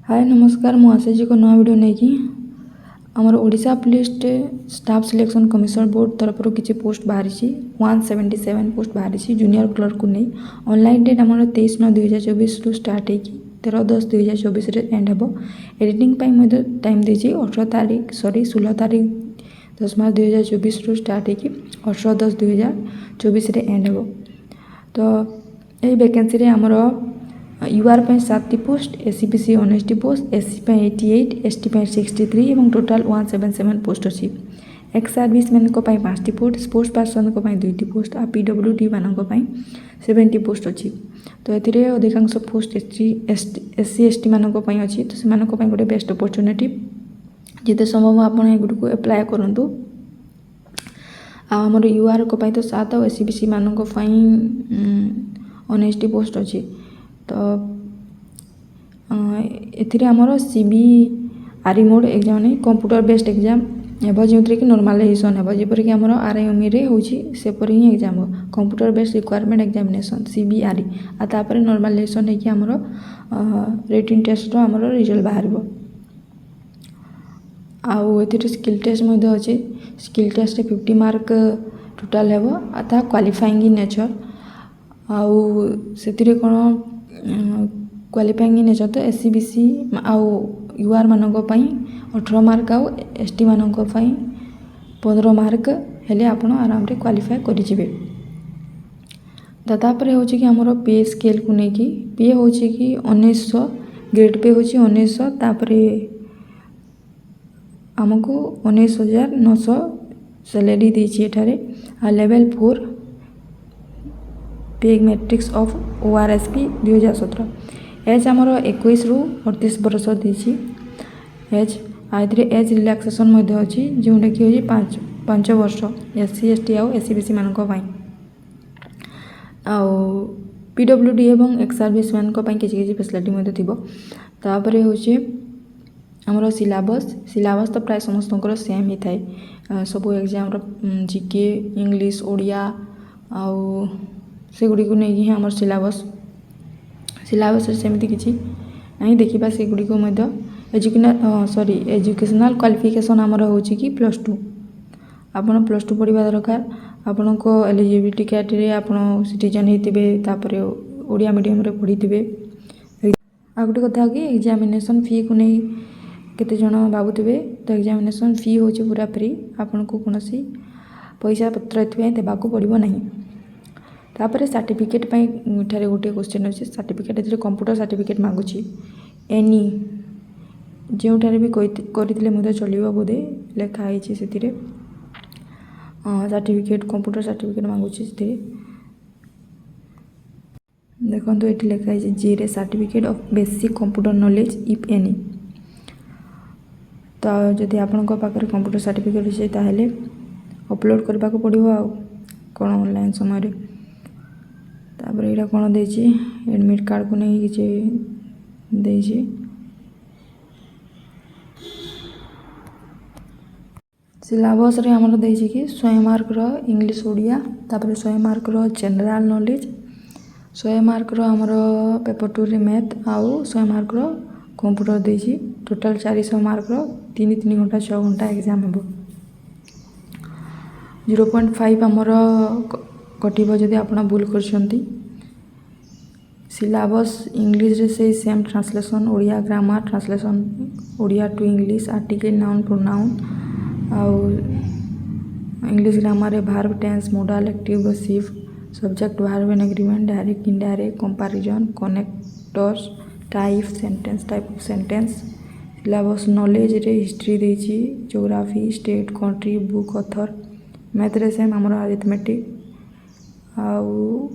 हाय नमस्कार मु आशीष जी को नया वीडियो नहीं कि आमर Odisha police staff selection commission board तरफ किसी पोस्ट बाहरी 177 पोस्ट बाहरी जूनियर क्लर्क को नहीं ऑनलाइन डेट आम 23/9/2024 रु स्टार्ट हो 13/10/2024 एंड हे एडिटिंग टाइम देती 18 तारीख 16 तारीख 10/2024 रु स्टार्ट हो 18/10/2024 एंड हे तो ये वैकेंसी आमर UR 7 post SCBC 19 post SC 88 ST 63 और टोटाल 177 पोस्ट अच्छी ex serviceman 5 post sports person 2 post आ पीडब्ल्यूडी मान 70 पोस्ट अच्छी तो ये अधिकांश पोस्ट एससी एसटी मान अच्छी तो से गोटे बेस्ट अपॉर्चुनिटी जिते संभव आप एगुड़ी एप्लाय करूँ आमर यूआर को तो 7 और एससीबीसी मान 19 पोस्ट अच्छी तो एथिरे आमर सीबीआरई मोड एग्जाम नहीं कंप्यूटर बेस्ड एग्जाम हे जो कि नॉर्मलाइजेशन हे जपरिक आमर आरआईएमई रे होची सेपर ही एग्जाम हो computer based requirement examination CBRE आ तापर नॉर्मलाइजेशन है कि आमर रिटन टेस्ट रो आमर रिजल्ट बाहर आउ एथिरे स्किल टेस्ट मध्ये अछि स्किल टेस्ट 50 मार्क टोटल हेबो आ ता क्वालिफाइंग इन नेचर आउ सेतिरे कोन क्वालिफाइंग इन नेचर तो एससीबीसी आउ यूआर मान 18 मार्क आउ एसटी मान 15 मार्क हेले आपण आराम रे क्वालिफाई करि जिवे तापर हो कि आमर पे स्केल को नहीं कि पे हो कि 1900 ग्रेड पे हो 1900 तापर आमको 19,900 सैलरी देछि एठारे आ लेवल 4 पे मैट्रिक्स ऑफ ओआरएसपी 2017 एज आमर 21 रु 38 वर्ष देछि एज आइथरे एज रिलैक्सेशन अच्छी जोटा कि हो 5 वर्ष एससी एसटी आउ एससीबीसी मान आउ पीडब्ल्यूडी एवं एक्स सर्विस मान किसी फैसिलिटी थिबो तापर होचे आमर सिलेबस तो प्राय समस्त सेम ही थाए सब एग्जाम जीके इंग्लिश ओडिया आउ से गुड़ी को नहीं आमर सिलेबस सेमती किसी नहीं देखा से गुड़ी को एजुकेशनल क्वालिफिकेशन आमर हो कि +2 आपन +2 पढ़ा दरकार आपण को एलिजिबिलिटी क्राइटेरिया आप सिटीजन होते ओडिया मीडियम रे पढ़ी थे आ गोटे कथा कि एग्जामिनेशन फी को नहीं केते जन भावुवे तो एग्जामिनेशन फी हो पूरा फ्री आपन को कौन पैसा पत्र एथि देवाक पड़ो नहीं तापर सर्टिफिकेट ठारे गोटे क्वेश्चन अच्छे सर्टिफिकेट ए कंप्यूटर सर्टिफिकेट मागुची एनी जो भी करते चलो बोधे लिखाई से सर्टिफिकेट कंप्यूटर सर्टिफिकेट मागुची देखो ये लिखाई जीरे certificate of basic computer knowledge if any तो जदि आपण पाखे कंप्यूटर सर्टिफिकेट अच्छे ताहले अपलोड करने को पड़ो आ कौन ऑनलाइन समय तापर यहाँ कौन देछि एडमिट कार्ड को नहीं किसी देछि सिलेबस रे हमर देछि कि 100 मार्क रो इंग्लिश ओडिया तापर 100 मार्क रो जनरल नॉलेज 100 मार्क रो हमर पेपर 2 रे मैथ आउ 100 मार्क रो कंप्यूटर देछि टोटल 400 मार्क रो 3 घंटा 6 घंटा एग्जाम हेबो 0.5 हमर कटिबो जदि आपण भूल करछंती सिलेबस इंग्लिश रे से same translation Odia grammar translation Odia to English article noun pronoun आउ इंग्लिश ग्रामर रे वर्ब टेंस मॉडल एक्टिव सिर्फ subject verb and agreement direct indirect comparison connectors type of sentence syllabus knowledge रे हिस्ट्री देछि geography state country book author math रे same हमर arithmetic आउ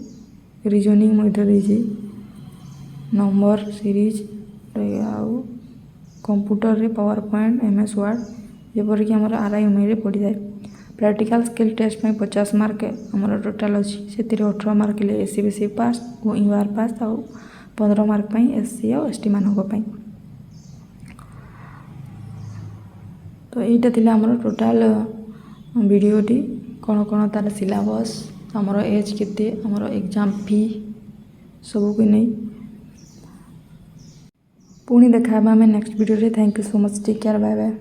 reasoning मध्य देछि नंबर सीरीज आउ कंप्यूटर रे पावर पॉइंट एमएस वर्ड जपर कि हमर आरआईएमई रे पड़ी जाए प्रैक्टिकल स्किल टेस्ट में 50 मार्क हमर टोटल अच्छी से 18 मार्क ले एससीबीसी पास और यूआर पास आउ 15 मार्क एससी और एसटी मान तो यहाँ थी आमर टोटाल वीडियोटी कौन कौन तार सिलेबस आमर एज केते आमर एग्जाम फी सबको नहीं पुणी देखा आम नेक्स्ट वीडियो रे। Thank you so much. Take care. Bye bye.